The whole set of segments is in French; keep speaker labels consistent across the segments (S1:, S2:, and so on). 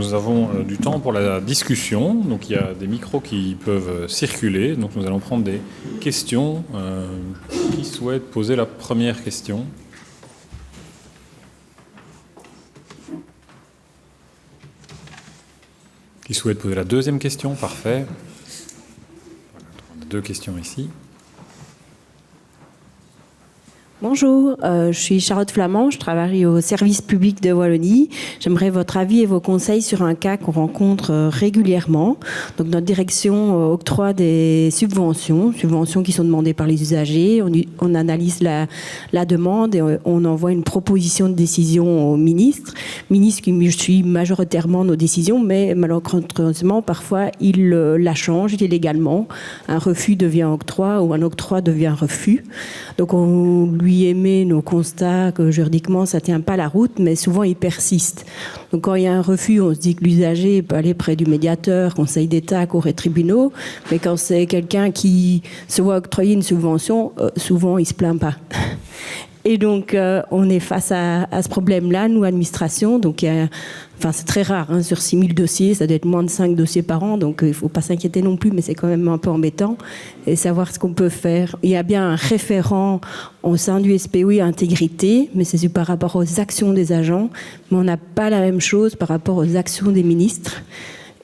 S1: nous avons du temps pour la discussion. Donc il y a des micros qui peuvent circuler. Donc nous allons prendre des questions. Qui souhaite poser la première question ? Qui souhaite poser la deuxième question ? Parfait. On a deux questions ici.
S2: Bonjour, je suis Charlotte Flamand, je travaille au service public de Wallonie. J'aimerais votre avis et vos conseils sur un cas qu'on rencontre régulièrement. Donc notre direction octroie des subventions qui sont demandées par les usagers. On analyse la demande et on envoie une proposition de décision au ministre qui suit majoritairement nos décisions, mais malheureusement parfois il la change illégalement. Un refus devient octroi ou un octroi devient refus. Donc on lui émet nos constats que juridiquement ça tient pas la route, mais souvent il persiste. Donc quand il y a un refus, on se dit que l'usager peut aller près du médiateur, Conseil d'État, cours et tribunaux, mais quand c'est quelqu'un qui se voit octroyer une subvention, souvent il se plaint pas. Et donc, on est face à ce problème-là, nous, administration. Donc, c'est très rare, hein, sur 6000 dossiers, ça doit être moins de 5 dossiers par an. Donc, il ne faut pas s'inquiéter non plus, mais c'est quand même un peu embêtant. Et savoir ce qu'on peut faire. Il y a bien un référent au sein du SPOI intégrité, mais c'est par rapport aux actions des agents. Mais on n'a pas la même chose par rapport aux actions des ministres.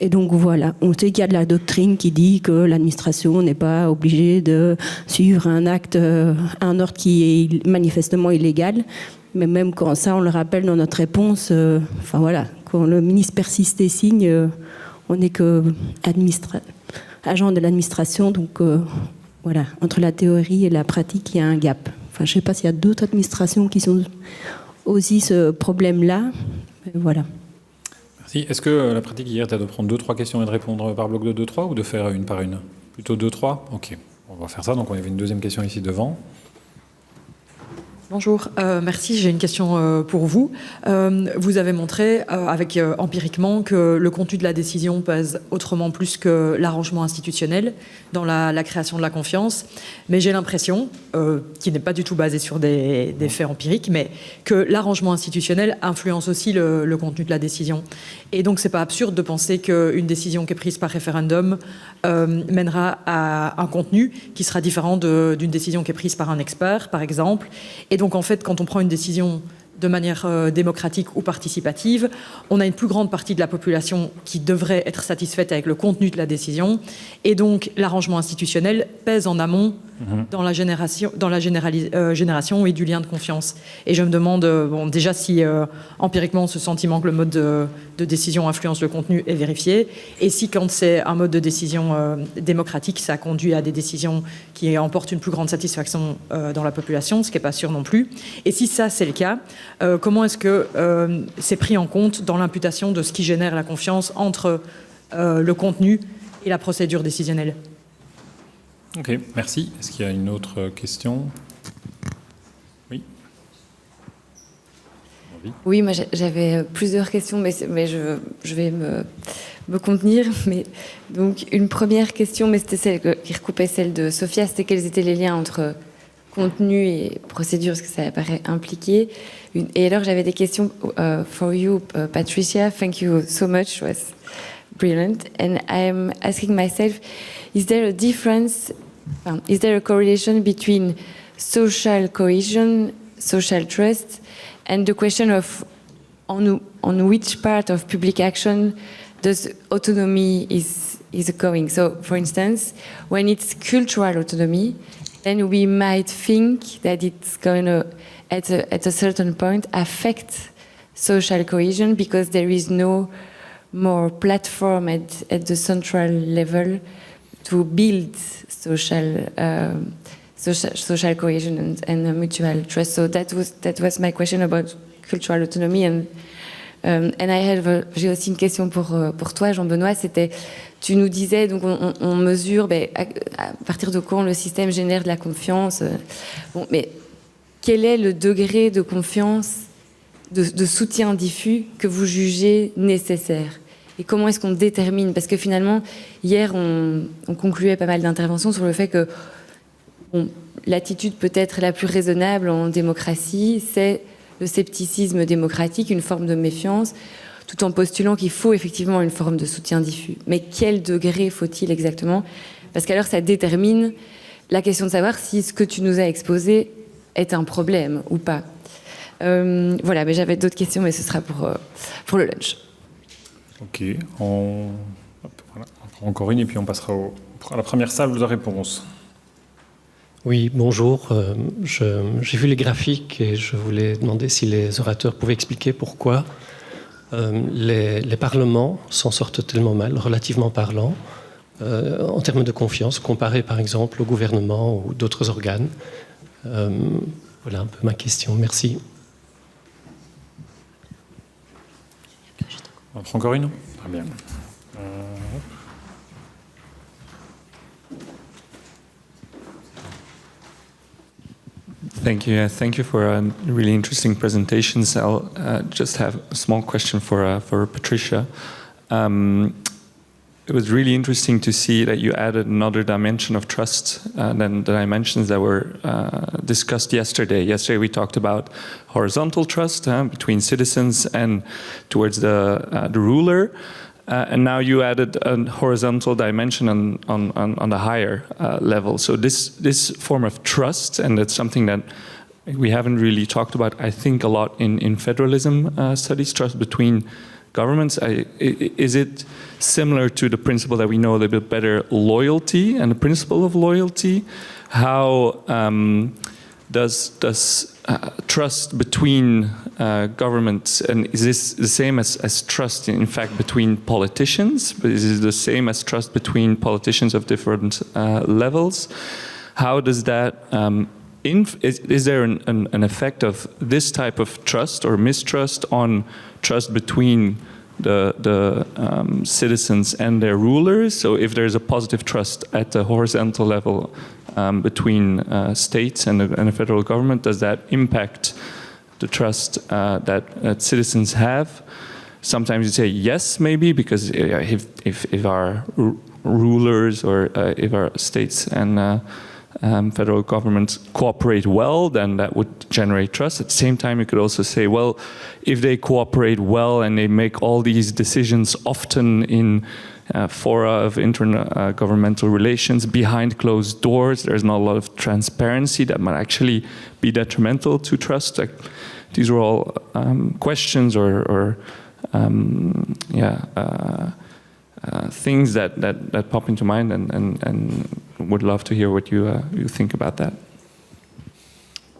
S2: Et donc voilà, on sait qu'il y a de la doctrine qui dit que l'administration n'est pas obligée de suivre un ordre qui est manifestement illégal. Mais même quand ça, on le rappelle dans notre réponse, quand le ministre persiste et signe, on n'est que agent de l'administration. Donc voilà, entre la théorie et la pratique, il y a un gap. Je ne sais pas s'il y a d'autres administrations qui sont aussi ce problème-là. Mais voilà.
S1: Est-ce que la pratique hier était de prendre 2-3 questions et de répondre par bloc de 2-3 ou de faire une par une ? Plutôt 2-3 ? Ok, on va faire ça. Donc on avait une deuxième question ici devant.
S3: Bonjour, merci. J'ai une question pour vous. Vous avez montré empiriquement que le contenu de la décision pèse autrement plus que l'arrangement institutionnel dans la création de la confiance. Mais j'ai l'impression, qui n'est pas du tout basée sur des faits empiriques, mais que l'arrangement institutionnel influence aussi le contenu de la décision. Et donc c'est pas absurde de penser qu'une décision qui est prise par référendum mènera à un contenu qui sera différent d'une décision qui est prise par un expert, par exemple. Et donc, en fait, quand on prend une décision de manière démocratique ou participative, on a une plus grande partie de la population qui devrait être satisfaite avec le contenu de la décision. Et donc, l'arrangement institutionnel pèse en amont dans la génération et du lien de confiance. Et je me demande, déjà, si empiriquement, ce sentiment que le mode de décision influence le contenu est vérifié. Et si, quand c'est un mode de décision démocratique, ça conduit à des décisions qui emportent une plus grande satisfaction dans la population, ce qui n'est pas sûr non plus. Et si ça, c'est le cas, comment est-ce que c'est pris en compte dans l'imputation de ce qui génère la confiance entre le contenu et la procédure décisionnelle ?
S1: Ok, merci. Est-ce qu'il y a une autre question ? Oui.
S4: Oui, moi j'avais plusieurs questions, mais je vais me contenir. Mais donc une première question, mais c'était celle qui recoupait celle de Sophia, c'était quels étaient les liens entre contenu et procédure, parce que ça paraît impliqué. Et alors j'avais des questions for you, Patricia. Thank you so much. It was brilliant. And I'm asking myself, is there a correlation between social cohesion, social trust, and the question of on which part of public action does autonomy is going? So, for instance, when it's cultural autonomy, then we might think that it's going to, at a certain point, affect social cohesion because there is no more platform at the central level to build social cohesion and mutual trust. So that was my question about cultural autonomy. And j'ai aussi une question pour toi, Jean-Benoît. C'était, tu nous disais, donc on mesure à partir de quand le système génère de la confiance. Mais quel est le degré de confiance, de soutien diffus que vous jugez nécessaire ? Et comment est-ce qu'on détermine ? Parce que finalement, hier, on concluait pas mal d'interventions sur le fait que l'attitude peut-être la plus raisonnable en démocratie, c'est le scepticisme démocratique, une forme de méfiance. tout en postulant qu'il faut effectivement une forme de soutien diffus. Mais quel degré faut-il exactement? Parce qu'alors ça détermine la question de savoir si ce que tu nous as exposé est un problème ou pas. Voilà, mais j'avais d'autres questions, mais ce sera pour le lunch.
S1: Ok, on prend encore une et puis on passera à la première salle de réponse.
S5: Oui, bonjour. J'ai vu les graphiques et je voulais demander si les orateurs pouvaient expliquer pourquoi les parlements s'en sortent tellement mal, relativement parlant, en termes de confiance, comparé par exemple au gouvernement ou d'autres organes. Voilà un peu ma question. Merci.
S1: On prend encore une? Très bien.
S6: Thank you. Thank you for really interesting presentations. I'll just have a small question for Patricia. It was really interesting to see that you added another dimension of trust than the dimensions that were discussed yesterday. Yesterday we talked about horizontal trust between citizens and towards the ruler. And now you added a horizontal dimension on the higher level. So this form of trust, and that's something that we haven't really talked about, I think, a lot in federalism studies, trust between governments. Is it similar to the principle that we know a little bit better, loyalty and the principle of loyalty? How does trust between governments, and is this the same as trust in fact between politicians? But is it the same as trust between politicians of different levels? How does that is there an effect of this type of trust or mistrust on trust between the citizens and their rulers? So if there's a positive trust at the horizontal level between states and the federal government, does that impact the trust that citizens have? Sometimes you say yes, maybe, because if our rulers or if our states and federal governments cooperate well, then that would generate trust. At the same time, you could also say, well, if they cooperate well and they make all these decisions often in fora of intergovernmental relations behind closed doors, there's not a lot of transparency that might actually be detrimental to trust. Like, these are all questions or things that pop into mind, and would love to hear what you think about that.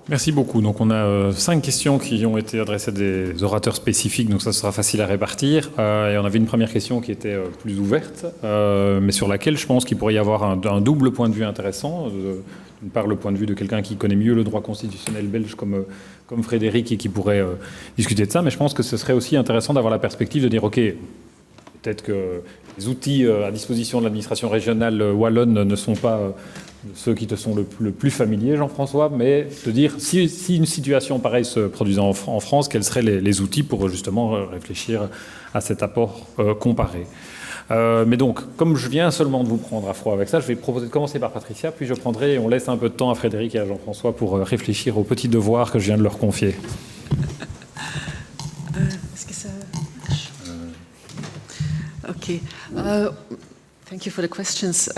S1: Merci beaucoup. Donc on a 5 questions qui ont été adressées à des orateurs spécifiques, donc ça sera facile à répartir. Et on avait une première question qui était plus ouverte, mais sur laquelle je pense qu'il pourrait y avoir un double point de vue intéressant. D'une part, le point de vue de quelqu'un qui connaît mieux le droit constitutionnel belge comme Frédéric et qui pourrait discuter de ça, mais je pense que ce serait aussi intéressant d'avoir la perspective de dire, OK, peut-être que les outils à disposition de l'administration régionale wallonne ne sont pas ceux qui te sont le plus familiers, Jean-François, mais te dire, si une situation pareille se produisait en France, quels seraient les outils pour justement réfléchir à cet apport comparé. Mais donc, comme je viens seulement de vous prendre à froid avec ça, je vais proposer de commencer par Patricia, puis je prendrai, et on laisse un peu de temps à Frédéric et à Jean-François pour réfléchir aux petits devoirs que je viens de leur confier.
S7: Est-ce que ça... Okay. Thank you for the questions.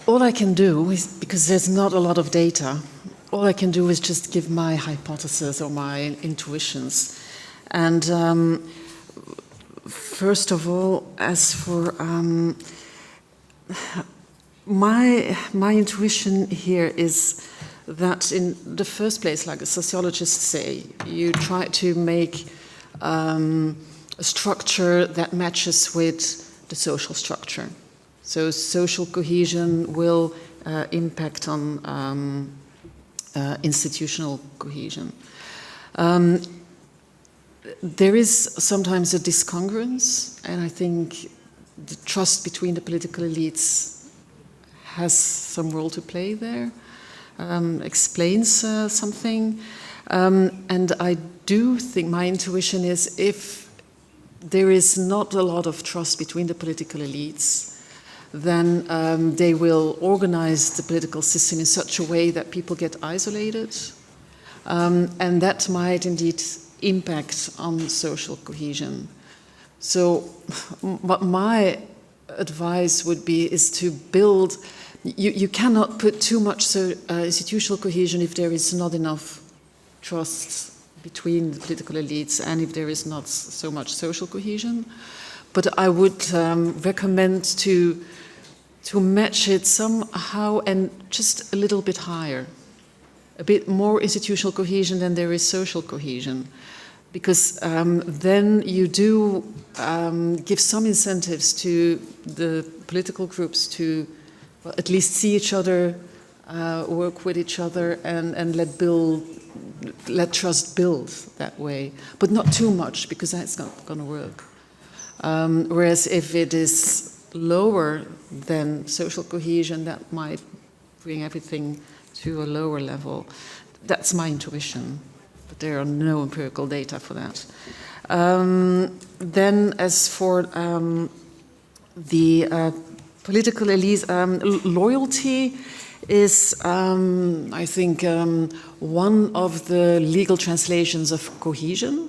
S7: All I can do is, because there's not a lot of data, all I can do is just give my hypothesis or my intuitions. And first of all, as for my intuition here is that in the first place, like the sociologists say, you try to make a structure that matches with the social structure. So social cohesion will impact on institutional cohesion. There is sometimes a discongruence, and I think the trust between the political elites has some role to play there, explains something. And I do think my intuition is if there is not a lot of trust between the political elites, then they will organize the political system in such a way that people get isolated. And that might indeed impact on social cohesion. So what my advice would be is to build, you cannot put too much institutional cohesion if there is not enough trust between the political elites and if there is not so much social cohesion. But I would recommend to match it somehow and just a little bit higher. A bit more institutional cohesion than there is social cohesion. Because then you do give some incentives to the political groups to at least see each other, work with each other, and let trust build that way. But not too much, because that's not going to work. Whereas if it is lower than social cohesion, that might bring everything to a lower level. That's my intuition. But there are no empirical data for that. Then as for the political elites, loyalty is, I think, one of the legal translations of cohesion.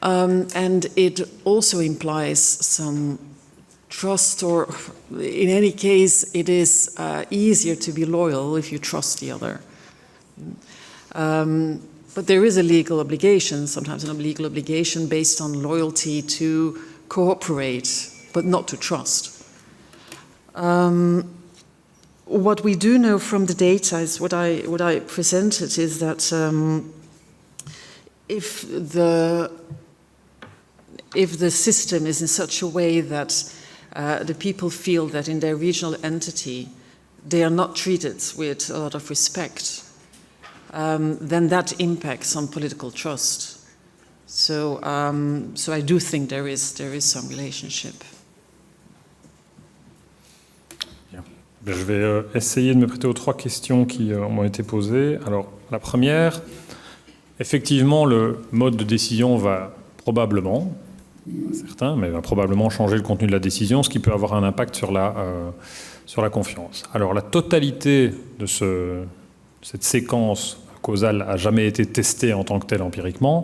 S7: And it also implies some trust, or in any case, it is easier to be loyal if you trust the other. But there is a legal obligation, sometimes a legal obligation based on loyalty to cooperate, but not to trust. What we do know from the data is what I presented is that if the system is in such a way that the people feel that in their regional entity they are not treated with a lot of respect, then that impacts on political trust. So I do think there is some relationship.
S1: Bien. Je vais essayer de me prêter aux 3 questions qui m'ont été posées. Alors, la première, effectivement, le mode de décision va probablement, certains, mais va probablement changer le contenu de la décision, ce qui peut avoir un impact sur la confiance. Alors, la totalité de cette séquence causale n'a jamais été testée en tant que telle empiriquement,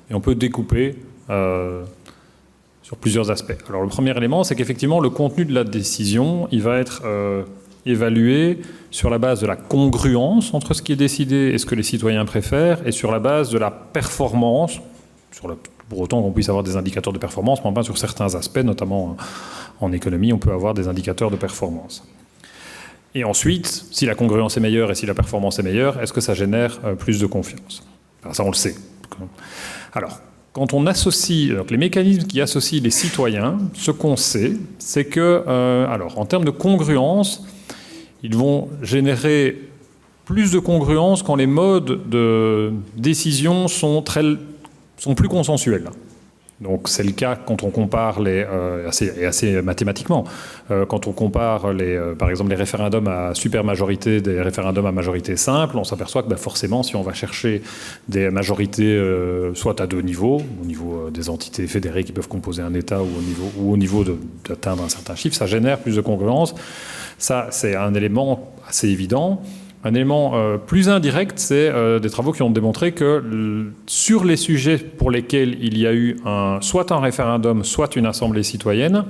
S1: et on peut découper sur plusieurs aspects. Alors le premier élément, c'est qu'effectivement le contenu de la décision, il va être évalué sur la base de la congruence entre ce qui est décidé et ce que les citoyens préfèrent, et sur la base de la performance, pour autant qu'on puisse avoir des indicateurs de performance, mais enfin sur certains aspects, notamment en économie, on peut avoir des indicateurs de performance. Et ensuite, si la congruence est meilleure et si la performance est meilleure, est-ce que ça génère plus de confiance? Alors ça, on le sait. Alors, quand on associe donc les mécanismes qui associent les citoyens, ce qu'on sait, c'est que, alors, en termes de congruence, ils vont générer plus de congruence quand les modes de décision sont plus consensuels. Donc c'est le cas quand on compare assez mathématiquement, quand on compare par exemple les référendums à supermajorité des référendums à majorité simple, on s'aperçoit que forcément si on va chercher des majorités soit à 2 niveaux, au niveau des entités fédérées qui peuvent composer un État ou au niveau d'atteindre un certain chiffre, ça génère plus de congruence. Ça c'est un élément assez évident. Un élément plus indirect, c'est des travaux qui ont démontré que sur les sujets pour lesquels il y a eu soit un référendum, soit une assemblée citoyenne,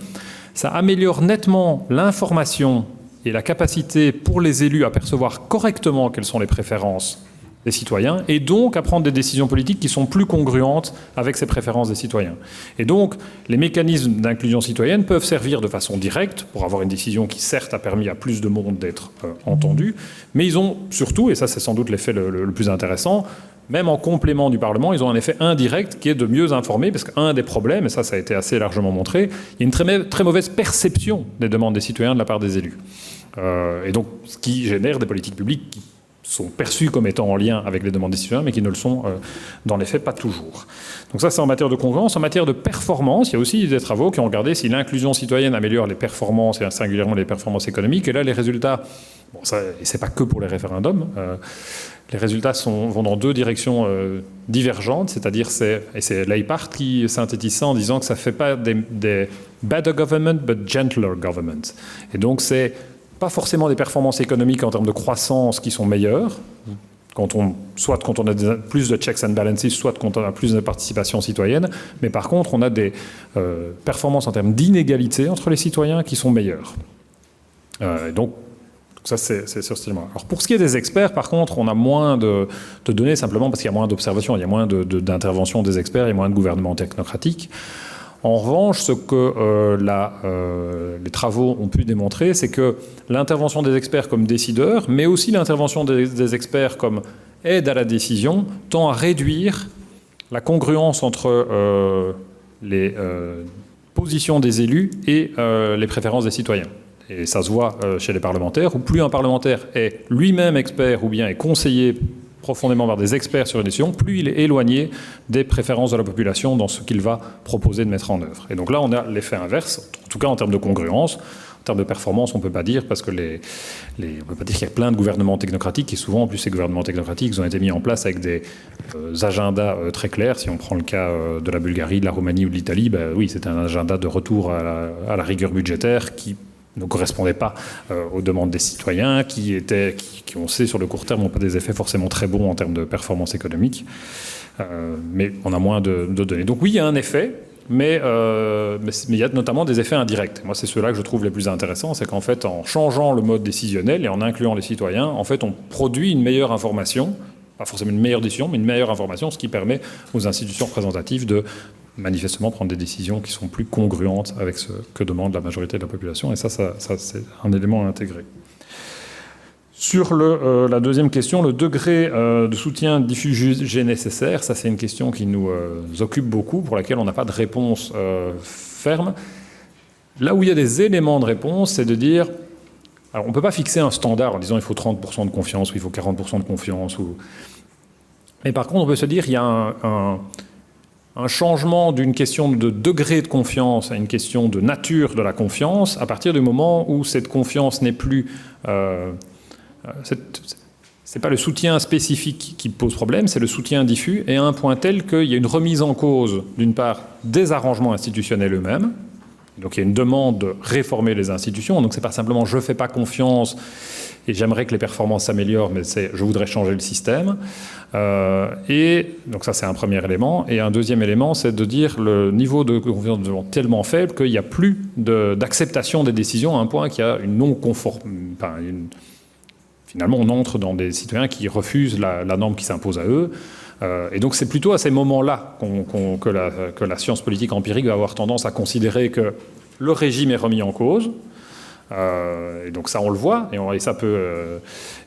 S1: ça améliore nettement l'information et la capacité pour les élus à percevoir correctement quelles sont les préférences des citoyens, et donc à prendre des décisions politiques qui sont plus congruentes avec ces préférences des citoyens. Et donc, les mécanismes d'inclusion citoyenne peuvent servir de façon directe pour avoir une décision qui, certes, a permis à plus de monde d'être entendu, mais ils ont surtout, et ça c'est sans doute l'effet le plus intéressant, même en complément du Parlement, ils ont un effet indirect qui est de mieux informer, parce qu'un des problèmes, et ça a été assez largement montré, il y a une très mauvaise perception des demandes des citoyens de la part des élus. Et donc, ce qui génère des politiques publiques qui sont perçus comme étant en lien avec les demandes des citoyens, mais qui ne le sont dans les faits pas toujours. Donc ça, c'est en matière de congruence. En matière de performance, il y a aussi des travaux qui ont regardé si l'inclusion citoyenne améliore les performances, et singulièrement les performances économiques. Et là, les résultats, bon, ça, et c'est pas que pour les référendums, les résultats vont dans 2 directions divergentes, c'est-à-dire et c'est Leipart qui synthétise ça en disant que ça fait pas des better government, but gentler government. Et donc c'est pas forcément des performances économiques en termes de croissance qui sont meilleures, soit quand on a plus de checks and balances, soit quand on a plus de participation citoyenne, mais par contre, on a des performances en termes d'inégalité entre les citoyens qui sont meilleures. Donc, ça, c'est sur ce moment. Alors, pour ce qui est des experts, par contre, on a moins de données simplement parce qu'il y a moins d'observations, il y a moins d'interventions des experts, il y a moins de gouvernements technocratiques. En revanche, ce que les travaux ont pu démontrer, c'est que l'intervention des experts comme décideurs, mais aussi l'intervention des experts comme aide à la décision, tend à réduire la congruence entre les positions des élus et les préférences des citoyens. Et ça se voit chez les parlementaires, où plus un parlementaire est lui-même expert ou bien est conseillé profondément par des experts sur une décision, plus il est éloigné des préférences de la population dans ce qu'il va proposer de mettre en œuvre. Et donc là, on a l'effet inverse, en tout cas en termes de congruence. En termes de performance, on ne peut pas dire, parce que on peut pas dire qu'il y a plein de gouvernements technocratiques, et souvent, en plus, ces gouvernements technocratiques, ils ont été mis en place avec des agendas très clairs. Si on prend le cas de la Bulgarie, de la Roumanie ou de l'Italie, oui, c'est un agenda de retour à la rigueur budgétaire qui ne correspondait pas aux demandes des citoyens, qui, on sait, sur le court terme, n'ont pas des effets forcément très bons en termes de performance économique. Mais on a moins de données. Donc oui, il y a un effet, mais il y a notamment des effets indirects. Moi, c'est ceux-là que je trouve les plus intéressants, c'est qu'en fait, en changeant le mode décisionnel et en incluant les citoyens, en fait, on produit une meilleure information, pas forcément une meilleure décision, mais une meilleure information, ce qui permet aux institutions représentatives de manifestement prendre des décisions qui sont plus congruentes avec ce que demande la majorité de la population. Et ça c'est un élément à intégrer. Sur la deuxième question, le degré de soutien diffus jugé nécessaire, ça c'est une question qui nous occupe beaucoup, pour laquelle on n'a pas de réponse ferme. Là où il y a des éléments de réponse, c'est de dire, alors on ne peut pas fixer un standard en disant il faut 30% de confiance ou il faut 40% de confiance. Mais par contre, on peut se dire il y a un changement d'une question de degré de confiance à une question de nature de la confiance à partir du moment où cette confiance n'est plus... c'est pas le soutien spécifique qui pose problème, c'est le soutien diffus, et à un point tel qu'il y a une remise en cause, d'une part, des arrangements institutionnels eux-mêmes. Donc il y a une demande de réformer les institutions. Donc c'est pas simplement je fais pas confiance et j'aimerais que les performances s'améliorent, mais c'est je voudrais changer le système. Et donc ça c'est un premier élément. Et un deuxième élément, c'est de dire le niveau de confiance est tellement faible qu'il n'y a plus d'acceptation des décisions à un point qu'il y a une finalement on entre dans des citoyens qui refusent la norme qui s'impose à eux. Et donc c'est plutôt à ces moments-là que la science politique empirique va avoir tendance à considérer que le régime est remis en cause. Et donc ça on le voit, et ça peut...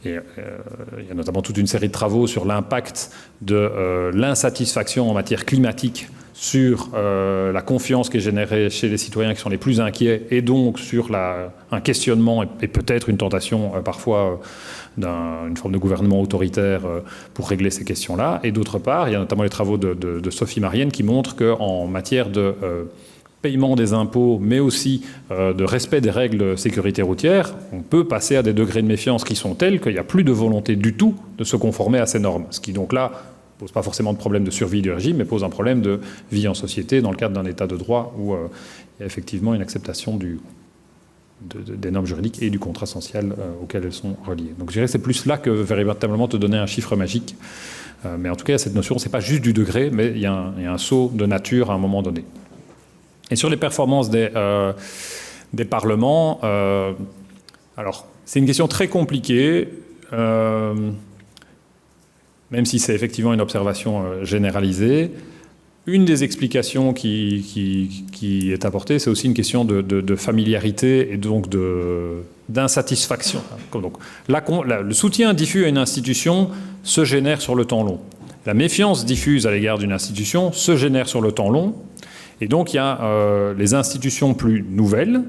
S1: il y a notamment toute une série de travaux sur l'impact de l'insatisfaction en matière climatique sur la confiance qui est générée chez les citoyens qui sont les plus inquiets, et donc sur un questionnement et peut-être une tentation parfois d'une forme de gouvernement autoritaire pour régler ces questions-là. Et d'autre part, il y a notamment les travaux de Sophie Marienne qui montrent qu'en matière de paiement des impôts, mais aussi de respect des règles de sécurité routière, on peut passer à des degrés de méfiance qui sont tels qu'il n'y a plus de volonté du tout de se conformer à ces normes. Ce qui donc là ne pose pas forcément de problème de survie du régime, mais pose un problème de vie en société dans le cadre d'un état de droit où il y a effectivement une acceptation des normes juridiques et du contrat social auquel elles sont reliées. Donc je dirais que c'est plus là que véritablement te donner un chiffre magique. Mais en tout cas, cette notion, ce n'est pas juste du degré, mais il y a un saut de nature à un moment donné. Et sur les performances des parlements, alors c'est une question très compliquée, même si c'est effectivement une observation généralisée. Une des explications qui est apportée, c'est aussi une question de familiarité et donc d'insatisfaction. Donc, le soutien diffus à une institution se génère sur le temps long. La méfiance diffuse à l'égard d'une institution se génère sur le temps long. Et donc, il y a les institutions plus nouvelles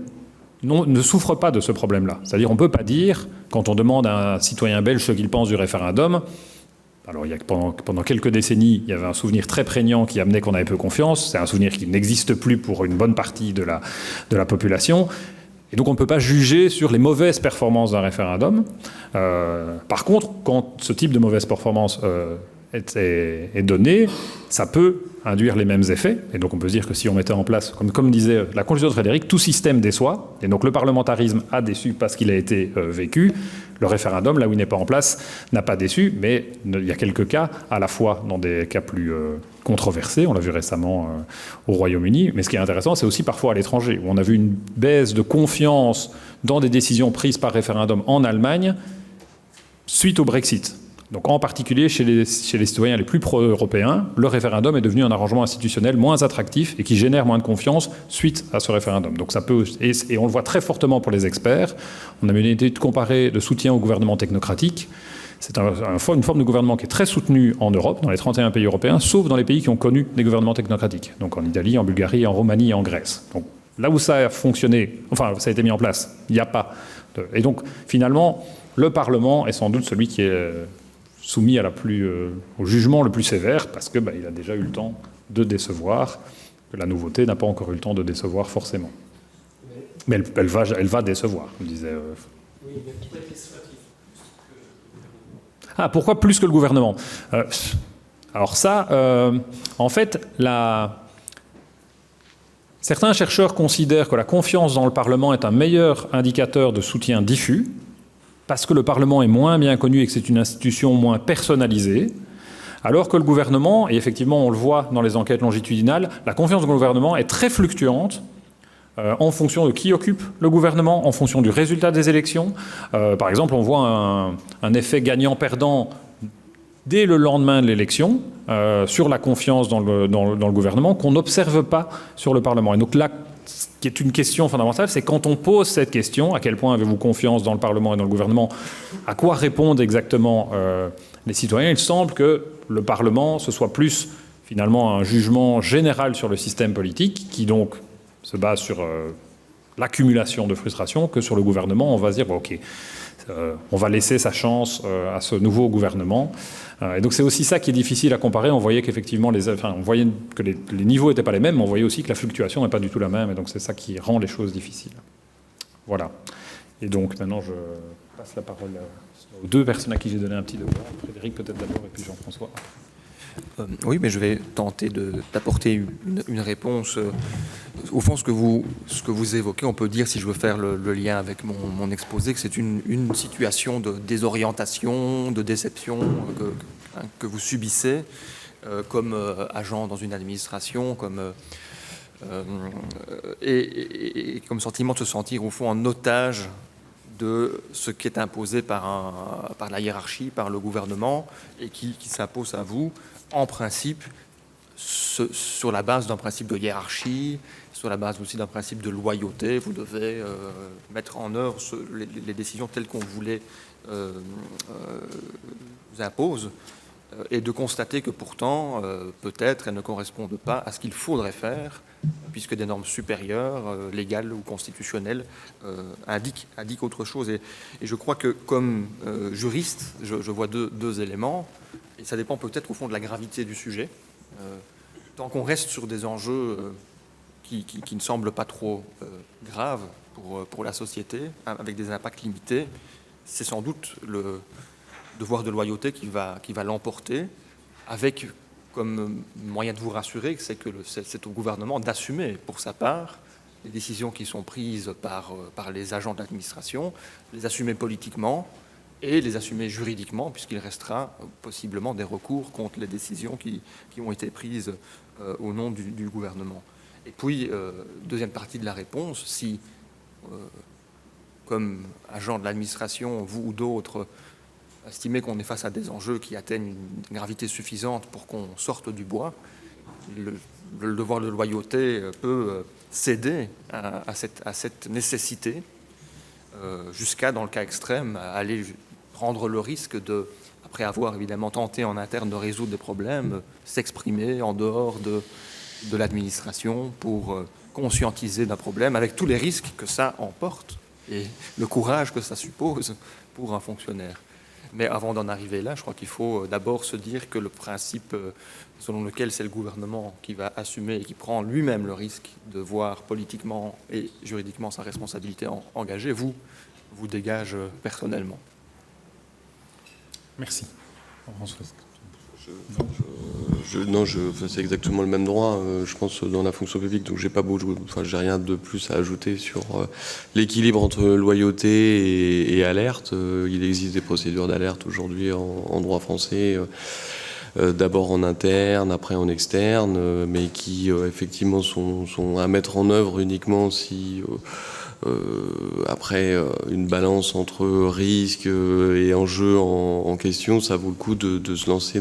S1: ne souffrent pas de ce problème-là. C'est-à-dire, on ne peut pas dire, quand on demande à un citoyen belge ce qu'il pense du référendum, alors pendant quelques décennies, il y avait un souvenir très prégnant qui amenait qu'on avait peu confiance. C'est un souvenir qui n'existe plus pour une bonne partie de la population. Et donc, on ne peut pas juger sur les mauvaises performances d'un référendum. Par contre, quand ce type de mauvaise performance est donné, ça peut induire les mêmes effets. Et donc on peut se dire que si on mettait en place, comme disait la Constitution de Frédéric, tout système déçoit. Et donc le parlementarisme a déçu parce qu'il a été vécu. Le référendum, là où il n'est pas en place, n'a pas déçu. Mais il y a quelques cas, à la fois dans des cas plus controversés, on l'a vu récemment au Royaume-Uni. Mais ce qui est intéressant, c'est aussi parfois à l'étranger, où on a vu une baisse de confiance dans des décisions prises par référendum en Allemagne suite au Brexit. Donc en particulier chez les citoyens les plus pro-européens, le référendum est devenu un arrangement institutionnel moins attractif et qui génère moins de confiance suite à ce référendum. Donc ça peut, et on le voit très fortement pour les experts. On a mené une étude comparée de soutien au gouvernement technocratique. C'est une forme de gouvernement qui est très soutenue en Europe, dans les 31 pays européens, sauf dans les pays qui ont connu des gouvernements technocratiques. Donc en Italie, en Bulgarie, en Roumanie et en Grèce. Donc là où ça a fonctionné, enfin ça a été mis en place, il n'y a pas. Et donc finalement, le Parlement est sans doute celui qui est soumis au jugement le plus sévère, parce que il a déjà eu le temps de décevoir, que la nouveauté n'a pas encore eu le temps de décevoir forcément. Mais elle va décevoir, comme disait... Oui, mais qui est législatif Ah, pourquoi plus que le gouvernement Alors ça, en fait, certains chercheurs considèrent que la confiance dans le Parlement est un meilleur indicateur de soutien diffus, parce que le Parlement est moins bien connu et que c'est une institution moins personnalisée, alors que le gouvernement, et effectivement on le voit dans les enquêtes longitudinales, la confiance dans le gouvernement est très fluctuante en fonction de qui occupe le gouvernement, en fonction du résultat des élections. Par exemple, on voit un effet gagnant-perdant dès le lendemain de l'élection sur la confiance dans le gouvernement qu'on n'observe pas sur le Parlement. Et donc là, ce qui est une question fondamentale, c'est quand on pose cette question, à quel point avez-vous confiance dans le Parlement et dans le gouvernement, à quoi répondent exactement les citoyens? Il semble que le Parlement, ce soit plus finalement un jugement général sur le système politique, qui donc se base sur l'accumulation de frustration, que sur le gouvernement, on va se dire, bon, ok, on va laisser sa chance à ce nouveau gouvernement. Et donc c'est aussi ça qui est difficile à comparer. On voyait qu'effectivement, on voyait que les niveaux n'étaient pas les mêmes, mais on voyait aussi que la fluctuation n'est pas du tout la même. Et donc c'est ça qui rend les choses difficiles. Voilà. Et donc maintenant, je passe la parole aux deux personnes à qui j'ai donné un petit devoir. Frédéric peut-être d'abord, et puis Jean-François.
S8: Oui, mais je vais tenter d'apporter une réponse. Au fond, ce que vous évoquez, on peut dire, si je veux faire le lien avec mon exposé, que c'est une situation de désorientation, de déception que vous subissez comme agent dans une administration, et comme sentiment de se sentir au fond en otage de ce qui est imposé par la hiérarchie, par le gouvernement, et qui s'impose à vous, en principe, sur la base d'un principe de hiérarchie, sur la base aussi d'un principe de loyauté. Vous devez mettre en œuvre les décisions telles qu'on vous les impose, et de constater que pourtant, peut-être, elles ne correspondent pas à ce qu'il faudrait faire, puisque des normes supérieures, légales ou constitutionnelles, indiquent autre chose. Et je crois que, comme juriste, je vois deux éléments, et ça dépend peut-être au fond de la gravité du sujet. Tant qu'on reste sur des enjeux qui ne semblent pas trop graves pour la société, avec des impacts limités, c'est sans doute le devoir de loyauté qui va l'emporter, avec comme moyen de vous rassurer que c'est au gouvernement d'assumer pour sa part les décisions qui sont prises par les agents de l'administration, les assumer politiquement et les assumer juridiquement, puisqu'il restera possiblement des recours contre les décisions qui ont été prises au nom du gouvernement. Et puis, deuxième partie de la réponse, si, comme agent de l'administration, vous ou d'autres, estimez qu'on est face à des enjeux qui atteignent une gravité suffisante pour qu'on sorte du bois, le devoir de loyauté peut céder à cette nécessité, jusqu'à, dans le cas extrême, aller prendre le risque de, après avoir évidemment tenté en interne de résoudre des problèmes, s'exprimer en dehors de l'administration pour conscientiser d'un problème, avec tous les risques que ça emporte et le courage que ça suppose pour un fonctionnaire. Mais avant d'en arriver là, je crois qu'il faut d'abord se dire que le principe selon lequel c'est le gouvernement qui va assumer et qui prend lui-même le risque de voir politiquement et juridiquement sa responsabilité engagée, vous dégage personnellement.
S1: Merci.
S9: c'est exactement le même droit, je pense, dans la fonction publique, donc j'ai rien de plus à ajouter sur l'équilibre entre loyauté et alerte. Il existe des procédures d'alerte aujourd'hui en droit français, d'abord en interne, après en externe, mais qui effectivement sont à mettre en œuvre uniquement si... après une balance entre risque et enjeu en question, ça vaut le coup de se lancer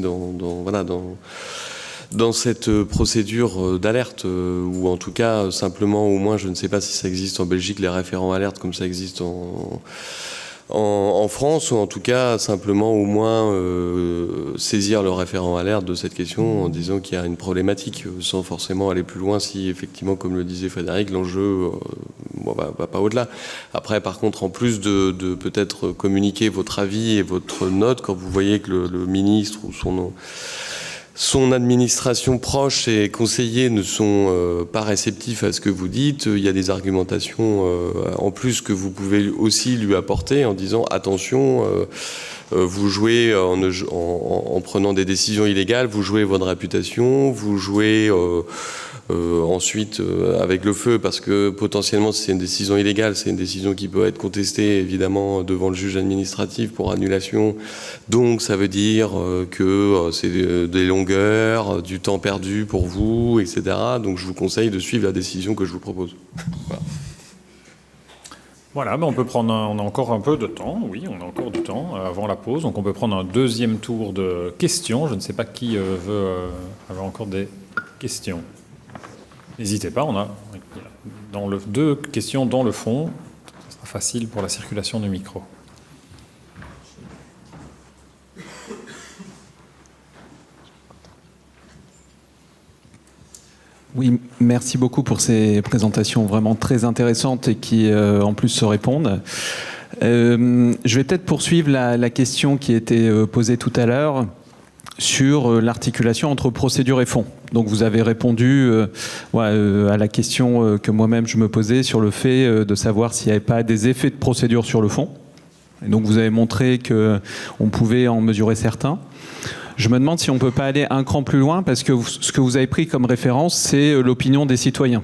S9: dans cette procédure d'alerte, ou en tout cas simplement, au moins, je ne sais pas si ça existe en Belgique, les référents alerte comme ça existe en France, ou en tout cas simplement au moins saisir le référent alerte de cette question en disant qu'il y a une problématique, sans forcément aller plus loin si effectivement, comme le disait Frédéric, l'enjeu va pas au-delà. Après, par contre, en plus de peut-être communiquer votre avis et votre note, quand vous voyez que le ministre ou son administration proche et conseillers ne sont pas réceptifs à ce que vous dites, il y a des argumentations en plus que vous pouvez aussi lui apporter en disant attention, vous jouez en prenant des décisions illégales, vous jouez votre réputation, vous jouez ensuite avec le feu, parce que potentiellement si c'est une décision illégale, c'est une décision qui peut être contestée évidemment devant le juge administratif pour annulation, donc ça veut dire que c'est des longueurs, du temps perdu pour vous, etc. Donc je vous conseille de suivre la décision que je vous propose.
S1: Voilà, on peut prendre on a encore un peu de temps, oui, on a encore du temps avant la pause, donc on peut prendre un deuxième tour de questions. Je ne sais pas qui veut avoir encore des questions. N'hésitez pas, on a deux questions dans le fond, ce sera facile pour la circulation du micro.
S10: Oui, merci beaucoup pour ces présentations vraiment très intéressantes et qui en plus se répondent. Je vais peut-être poursuivre la question qui a été posée tout à l'heure sur l'articulation entre procédure et fond. Donc vous avez répondu à la question que moi-même je me posais sur le fait de savoir s'il n'y avait pas des effets de procédure sur le fond. Et donc vous avez montré qu'on pouvait en mesurer certains. Je me demande si on ne peut pas aller un cran plus loin, parce que ce que vous avez pris comme référence, c'est l'opinion des citoyens,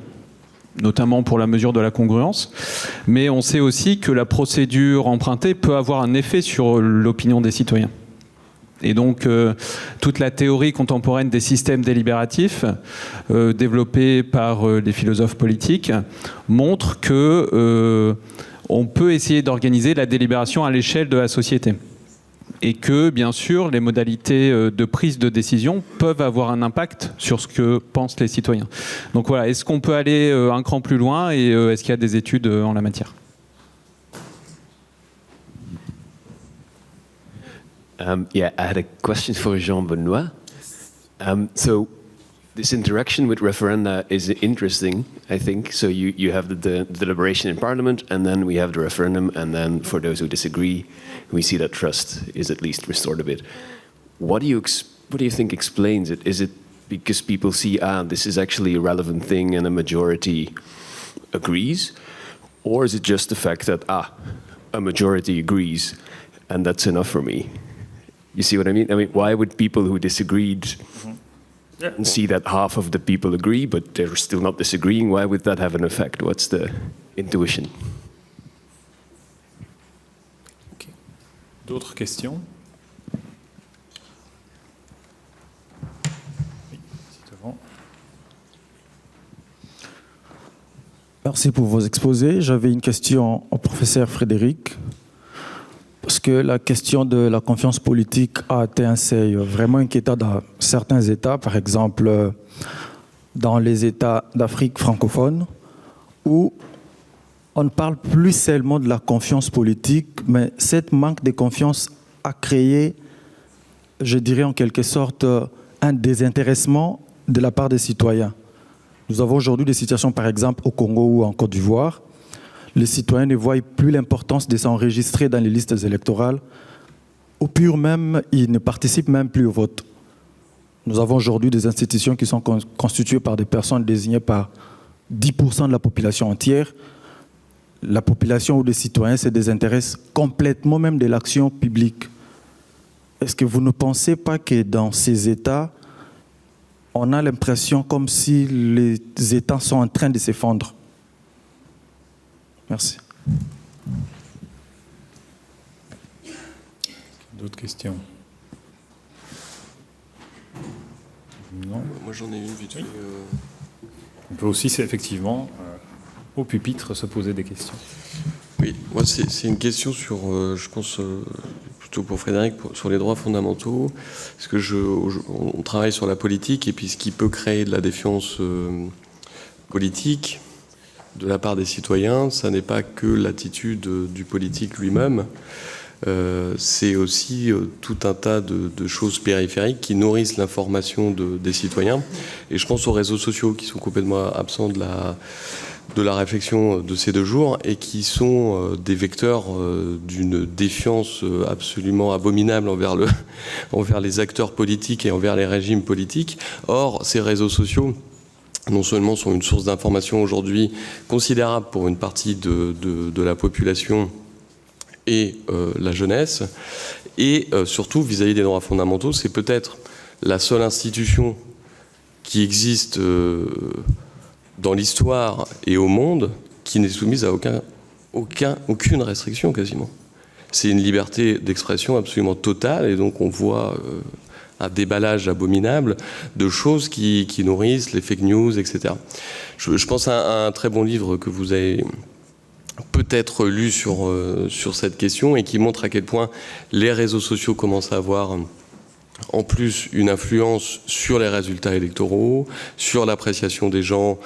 S10: notamment pour la mesure de la congruence. Mais on sait aussi que la procédure empruntée peut avoir un effet sur l'opinion des citoyens. Et donc, toute la théorie contemporaine des systèmes délibératifs, développée par les philosophes politiques, montre que on peut essayer d'organiser la délibération à l'échelle de la société. Et que, bien sûr, les modalités de prise de décision peuvent avoir un impact sur ce que pensent les citoyens. Donc voilà, est-ce qu'on peut aller un cran plus loin, et est-ce qu'il y a des études en la matière ?
S11: I had a question for Jean-Benoît. So this interaction with referenda is interesting, I think. So you have the deliberation in Parliament, and then we have the referendum, and then for those who disagree, we see that trust is at least restored a bit. What do you think explains it? Is it because people see, this is actually a relevant thing and a majority agrees? Or is it just the fact that, a majority agrees and that's enough for me? You see what I mean? I mean, why would people who disagreed see that half of the people agree, but they're still not disagreeing? Why would that have an effect? What's the intuition?
S1: Okay. D'autres questions? Oui, c'est devant.
S12: Merci pour vos exposés. J'avais une question au professeur Frédéric. Parce que la question de la confiance politique a atteint un seuil vraiment inquiétant dans certains États, par exemple dans les États d'Afrique francophone, où on ne parle plus seulement de la confiance politique, mais cette manque de confiance a créé, je dirais en quelque sorte, un désintéressement de la part des citoyens. Nous avons aujourd'hui des situations, par exemple, au Congo ou en Côte d'Ivoire. Les citoyens ne voient plus l'importance de s'enregistrer dans les listes électorales. Au pire même, ils ne participent même plus au vote. Nous avons aujourd'hui des institutions qui sont constituées par des personnes désignées par 10% de la population entière. La population ou les citoyens se désintéressent complètement même de l'action publique. Est-ce que vous ne pensez pas que dans ces États, on a l'impression comme si les États sont en train de s'effondrer. Merci.
S1: D'autres questions? Non.
S9: Moi j'en ai une vite fait.
S1: On peut aussi, c'est effectivement, au pupitre, se poser des questions.
S9: Oui, moi c'est une question sur, je pense, plutôt pour Frédéric, sur les droits fondamentaux. Parce que on travaille sur la politique, et puis ce qui peut créer de la défiance politique de la part des citoyens, ça n'est pas que l'attitude du politique lui-même. C'est aussi tout un tas de choses périphériques qui nourrissent l'information des citoyens. Et je pense aux réseaux sociaux qui sont complètement absents de la réflexion de ces 2 jours et qui sont des vecteurs d'une défiance absolument abominable envers les acteurs politiques et envers les régimes politiques. Or, ces réseaux sociaux, non seulement sont une source d'information aujourd'hui considérable pour une partie de la population et la jeunesse, et surtout vis-à-vis des droits fondamentaux, c'est peut-être la seule institution qui existe dans l'histoire et au monde qui n'est soumise à aucune restriction quasiment. C'est une liberté d'expression absolument totale, et donc on voit un déballage abominable de choses qui nourrissent les fake news, etc. Je pense à un très bon livre que vous avez peut-être lu sur cette question et qui montre à quel point les réseaux sociaux commencent à avoir en plus une influence sur les résultats électoraux, sur l'appréciation des gens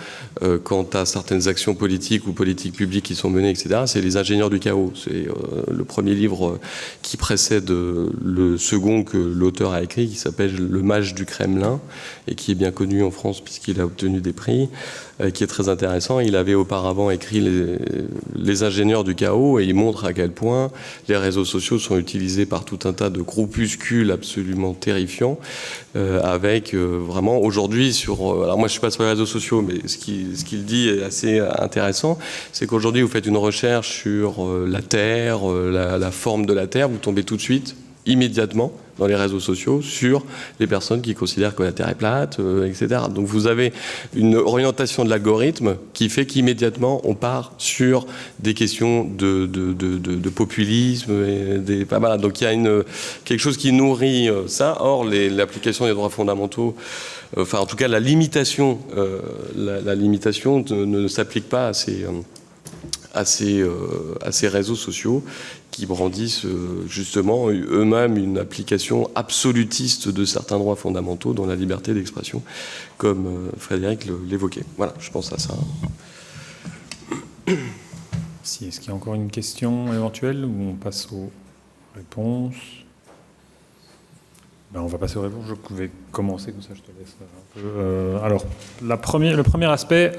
S9: quant à certaines actions politiques ou politiques publiques qui sont menées, etc. C'est Les ingénieurs du chaos. C'est le premier livre qui précède le second que l'auteur a écrit, qui s'appelle Le mage du Kremlin, et qui est bien connu en France puisqu'il a obtenu des prix, qui est très intéressant. Il avait auparavant écrit les ingénieurs du chaos, et il montre à quel point les réseaux sociaux sont utilisés par tout un tas de groupuscules absolument terrifiants, avec vraiment aujourd'hui alors moi je suis pas sur les réseaux sociaux, mais ce qu'il dit est assez intéressant, c'est qu'aujourd'hui vous faites une recherche sur la Terre, la forme de la Terre, vous tombez tout de suite, immédiatement, dans les réseaux sociaux, sur les personnes qui considèrent que la Terre est plate, etc. Donc vous avez une orientation de l'algorithme qui fait qu'immédiatement on part sur des questions de populisme. Voilà. Donc il y a quelque chose qui nourrit ça. Or, l'application des droits fondamentaux, enfin en tout cas la limitation ne s'applique pas à ces réseaux sociaux qui brandissent justement eux-mêmes une application absolutiste de certains droits fondamentaux, dont la liberté d'expression, comme Frédéric l'évoquait. Voilà, je pense à ça.
S1: Est-ce qu'il y a encore une question éventuelle, ou on passe aux réponses? On va passer aux réponses. Je vais commencer, comme ça je te laisse un peu. Alors, le premier aspect...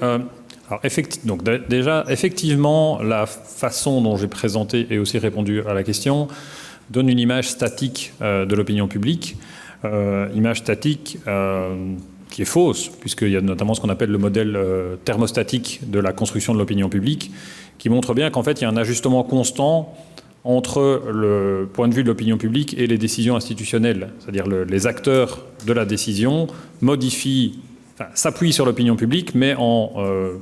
S1: Alors, donc, déjà, effectivement, la façon dont j'ai présenté et aussi répondu à la question donne une image statique de l'opinion publique, image statique qui est fausse, puisqu'il y a notamment ce qu'on appelle le modèle thermostatique de la construction de l'opinion publique, qui montre bien qu'en fait, il y a un ajustement constant entre le point de vue de l'opinion publique et les décisions institutionnelles. C'est-à-dire les acteurs de la décision s'appuient sur l'opinion publique, mais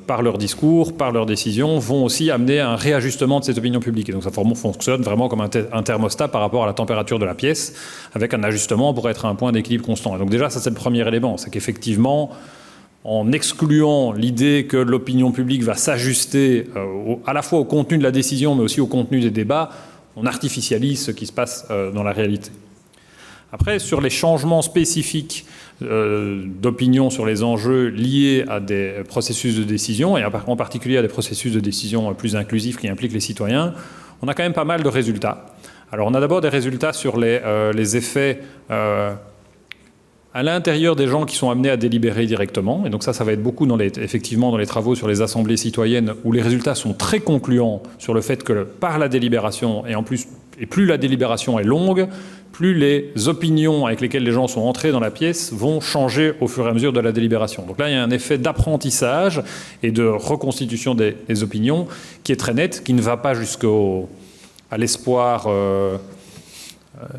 S1: par leur discours, par leurs décisions, vont aussi amener un réajustement de cette opinion publique. Et donc ça fonctionne vraiment comme un thermostat par rapport à la température de la pièce, avec un ajustement pour être à un point d'équilibre constant. Et donc déjà, ça c'est le premier élément, c'est qu'effectivement, en excluant l'idée que l'opinion publique va s'ajuster à la fois au contenu de la décision, mais aussi au contenu des débats, on artificialise ce qui se passe dans la réalité. Après, sur les changements spécifiques d'opinion sur les enjeux liés à des processus de décision, et en particulier à des processus de décision plus inclusifs qui impliquent les citoyens, on a quand même pas mal de résultats. Alors on a d'abord des résultats sur les effets à l'intérieur des gens qui sont amenés à délibérer directement, et donc ça va être beaucoup effectivement dans les travaux sur les assemblées citoyennes, où les résultats sont très concluants sur le fait que par la délibération, et plus la délibération est longue, plus les opinions avec lesquelles les gens sont entrés dans la pièce vont changer au fur et à mesure de la délibération. Donc là, il y a un effet d'apprentissage et de reconstitution des opinions qui est très net, qui ne va pas jusqu'à l'espoir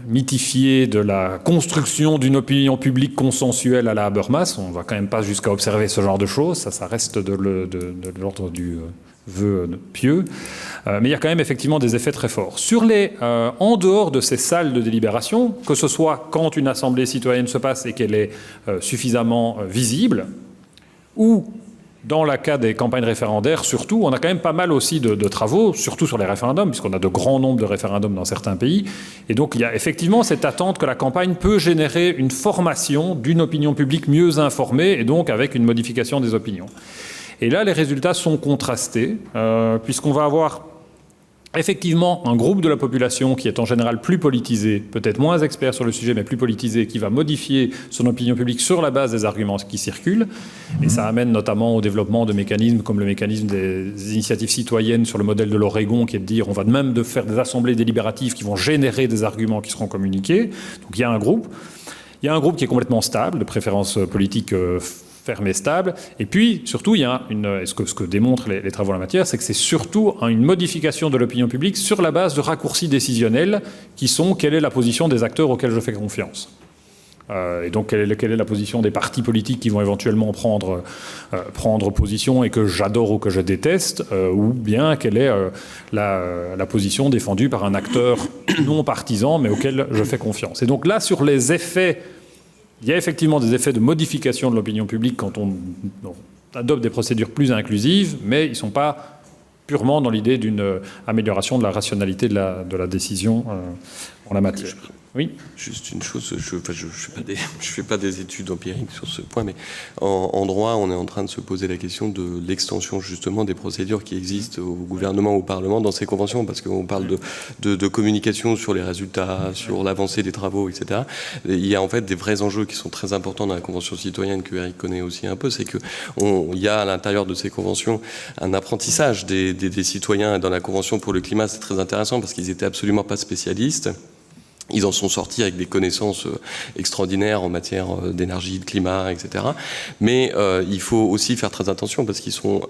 S1: mythifié de la construction d'une opinion publique consensuelle à la Habermas. On ne va quand même pas jusqu'à observer ce genre de choses, ça reste de l'ordre du vœu pieux. Mais il y a quand même effectivement des effets très forts. En dehors de ces salles de délibération, que ce soit quand une assemblée citoyenne se passe et qu'elle est suffisamment visible, ou dans le cas des campagnes référendaires, surtout, on a quand même pas mal aussi de travaux, surtout sur les référendums, puisqu'on a de grands nombres de référendums dans certains pays. Et donc, il y a effectivement cette attente que la campagne peut générer une formation d'une opinion publique mieux informée, et donc avec une modification des opinions. Et là, les résultats sont contrastés, puisqu'on va avoir effectivement un groupe de la population qui est en général plus politisé, peut-être moins expert sur le sujet, mais plus politisé, qui va modifier son opinion publique sur la base des arguments qui circulent. Et ça amène notamment au développement de mécanismes comme le mécanisme des initiatives citoyennes sur le modèle de l'Oregon, qui est de dire on va même de faire des assemblées délibératives qui vont générer des arguments qui seront communiqués. Donc il y a un groupe. Il y a un groupe qui est complètement stable, de préférence politique ferme et stable. Et puis, surtout, il y a ce que démontrent les travaux en la matière, c'est que c'est surtout une modification de l'opinion publique sur la base de raccourcis décisionnels qui sont quelle est la position des acteurs auxquels je fais confiance. Et donc, quelle est la position des partis politiques qui vont éventuellement prendre position et que j'adore ou que je déteste, ou bien quelle est la position défendue par un acteur non partisan, mais auquel je fais confiance. Et donc là, sur les effets, il y a effectivement des effets de modification de l'opinion publique quand on adopte des procédures plus inclusives, mais ils ne sont pas purement dans l'idée d'une amélioration de la rationalité de la décision en la matière. Oui.
S9: Juste une chose, je fais pas des études empiriques sur ce point, mais en droit, on est en train de se poser la question de l'extension justement des procédures qui existent au gouvernement, au Parlement, dans ces conventions, parce qu'on parle de communication sur les résultats, sur l'avancée des travaux, etc. Et il y a en fait des vrais enjeux qui sont très importants dans la convention citoyenne que Eric connaît aussi un peu, c'est que il y a à l'intérieur de ces conventions un apprentissage des citoyens. Dans la convention pour le climat, c'est très intéressant parce qu'ils étaient absolument pas spécialistes. Ils en sont sortis avec des connaissances extraordinaires en matière d'énergie, de climat, etc. Mais il faut aussi faire très attention parce qu'ils sont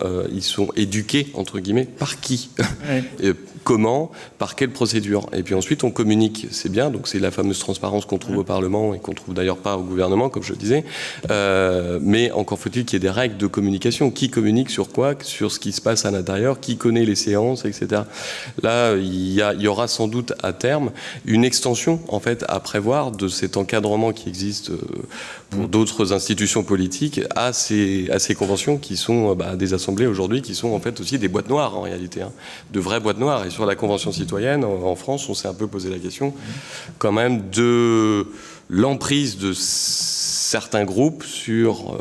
S9: éduqués, entre guillemets, par qui ? Ouais. Comment ? Par quelle procédure ? Et puis ensuite, on communique, c'est bien. Donc c'est la fameuse transparence qu'on trouve au Parlement et qu'on trouve d'ailleurs pas au gouvernement, comme je disais. Mais encore faut-il qu'il y ait des règles de communication. Qui communique sur quoi ? Sur ce qui se passe à l'intérieur ? Qui connaît les séances, etc. Là, il y aura sans doute à terme une extension en fait à prévoir de cet encadrement qui existe pour d'autres institutions politiques à ces conventions qui sont des assemblées aujourd'hui qui sont en fait aussi des boîtes noires en réalité, de vraies boîtes noires. Et sur la convention citoyenne en France, on s'est un peu posé la question quand même de l'emprise de certains groupes sur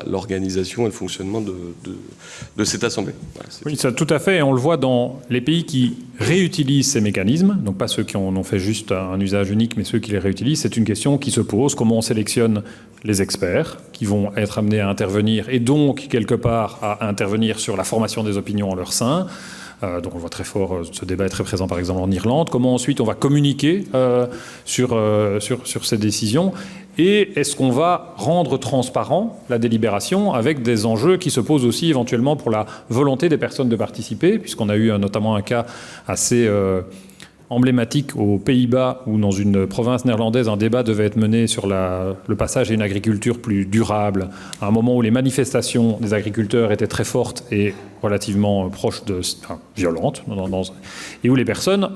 S9: l'organisation et le fonctionnement de cette assemblée. Voilà,
S1: oui, ça, tout à fait. Et on le voit dans les pays qui réutilisent ces mécanismes, donc pas ceux qui en ont fait juste un usage unique, mais ceux qui les réutilisent. C'est une question qui se pose, comment on sélectionne les experts qui vont être amenés à intervenir et donc, quelque part, à intervenir sur la formation des opinions en leur sein. Donc on voit très fort, ce débat est très présent par exemple en Irlande. Comment ensuite on va communiquer sur ces décisions et est-ce qu'on va rendre transparent la délibération avec des enjeux qui se posent aussi éventuellement pour la volonté des personnes de participer, puisqu'on a eu notamment un cas assez emblématique aux Pays-Bas où dans une province néerlandaise un débat devait être mené sur le passage à une agriculture plus durable, à un moment où les manifestations des agriculteurs étaient très fortes et relativement proches violentes, et où les personnes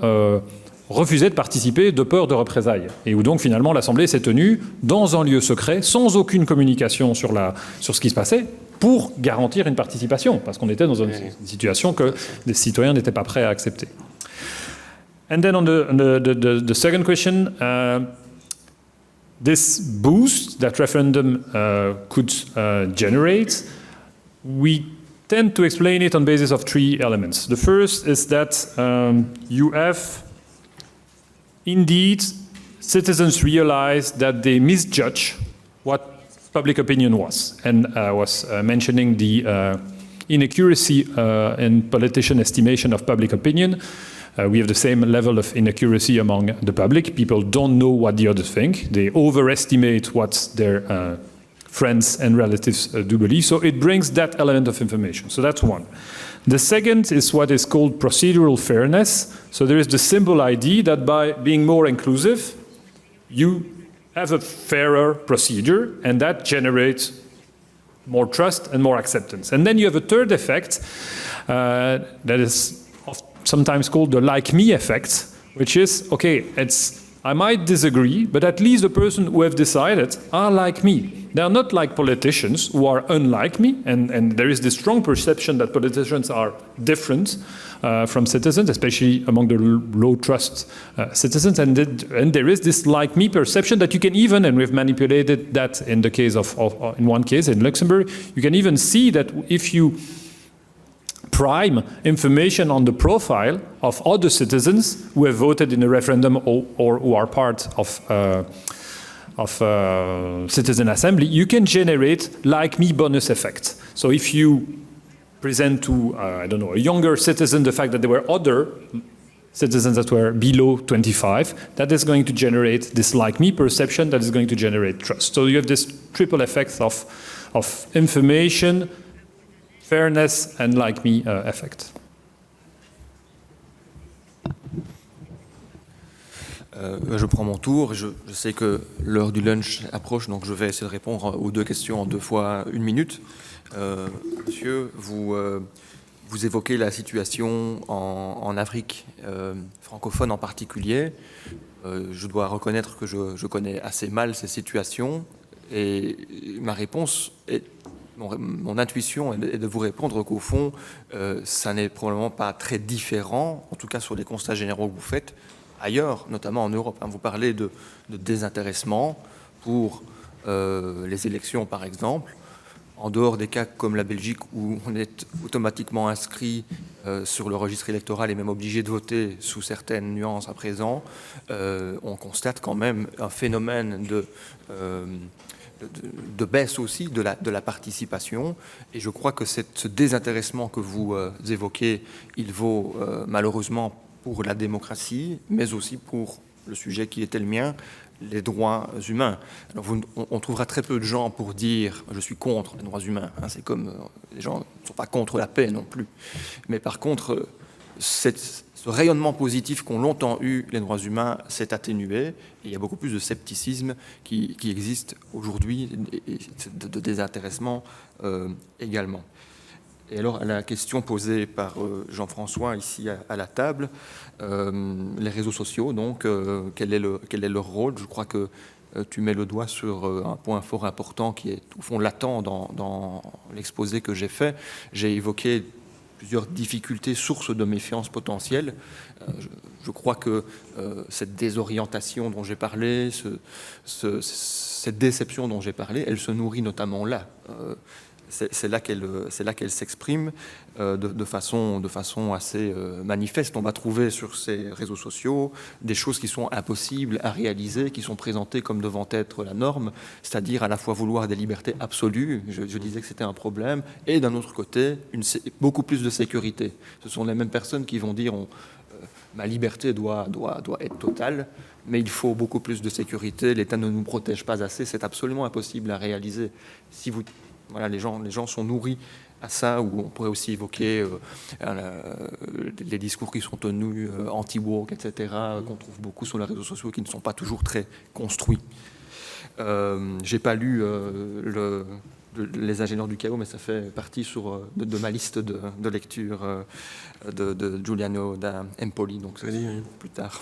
S1: refusaient de participer de peur de représailles, et où donc finalement l'Assemblée s'est tenue dans un lieu secret, sans aucune communication sur ce qui se passait, pour garantir une participation, parce qu'on était dans une situation que les citoyens n'étaient pas prêts à accepter. And then on the second question, this boost that referendum could generate, we tend to explain it on the basis of three elements. The first is that you have indeed citizens realize that they misjudge what public opinion was. And I was mentioning the inaccuracy in politician estimation of public opinion. We have the same level of inaccuracy among the public. People don't know what the others think. They overestimate what their friends and relatives do believe. So it brings that element of information. So that's one. The second is what is called procedural fairness. So there is the simple idea that by being more inclusive, you have a fairer procedure, and that generates more trust and more acceptance. And then you have a third effect that is sometimes called the like me effect, which is, okay, I might disagree, but at least the person who have decided are like me. They are not like politicians who are unlike me, and there is this strong perception that politicians are different from citizens, especially among the low trust citizens, and there is this like me perception that you can even, and we've manipulated that in the case of in one case in Luxembourg, you can even see that if you prime information on the profile of other citizens who have voted in a referendum or who are part of citizen assembly, you can generate like me bonus effect. So if you present to, I don't know, a younger citizen the fact that there were other citizens that were below 25, that is going to generate this like me perception that is going to generate trust. So you have this triple effect of information, fairness and like me effect.
S8: Je prends mon tour. Je sais que l'heure du lunch approche, donc je vais essayer de répondre aux deux questions en 2 fois 1 minute. Monsieur, vous évoquez la situation en Afrique francophone en particulier. Je dois reconnaître que je connais assez mal ces situations et ma réponse est... Mon intuition est de vous répondre qu'au fond, ça n'est probablement pas très différent, en tout cas sur les constats généraux que vous faites, ailleurs, notamment en Europe. Vous parlez de désintéressement pour les élections, par exemple. En dehors des cas comme la Belgique, où on est automatiquement inscrit sur le registre électoral et même obligé de voter sous certaines nuances à présent, on constate quand même un phénomène de baisse aussi de la participation. Et je crois que ce désintéressement que vous évoquez, il vaut malheureusement pour la démocratie, mais aussi pour le sujet qui était le mien, les droits humains. Alors on trouvera très peu de gens pour dire « je suis contre les droits humains ». C'est comme les gens ne sont pas contre la paix non plus. Mais par contre, ce rayonnement positif qu'ont longtemps eu les droits humains s'est atténué et il y a beaucoup plus de scepticisme qui existe aujourd'hui et de désintéressement également. Et alors, à la question posée par Jean-François ici à la table, les réseaux sociaux, donc, quel est leur rôle? Je crois que tu mets le doigt sur un point fort important qui est au fond latent dans l'exposé que j'ai fait. J'ai évoqué plusieurs difficultés, sources de méfiance potentielle. Je crois que cette désorientation dont j'ai parlé, cette déception dont j'ai parlé, elle se nourrit notamment là. C'est là qu'elle s'exprime de façon assez manifeste. On va trouver sur ces réseaux sociaux des choses qui sont impossibles à réaliser, qui sont présentées comme devant être la norme, c'est-à-dire à la fois vouloir des libertés absolues, je disais que c'était un problème, et d'un autre côté, beaucoup plus de sécurité. Ce sont les mêmes personnes qui vont dire ma liberté doit être totale, mais il faut beaucoup plus de sécurité, l'État ne nous protège pas assez, c'est absolument impossible à réaliser. Voilà, les gens sont nourris à ça, ou on pourrait aussi évoquer les discours qui sont tenus anti-woke, etc., qu'on trouve beaucoup sur les réseaux sociaux, qui ne sont pas toujours très construits. J'ai pas lu Les ingénieurs du chaos, mais ça fait partie de ma liste de lecture de Giuliano da Empoli, donc ça va dire plus tard.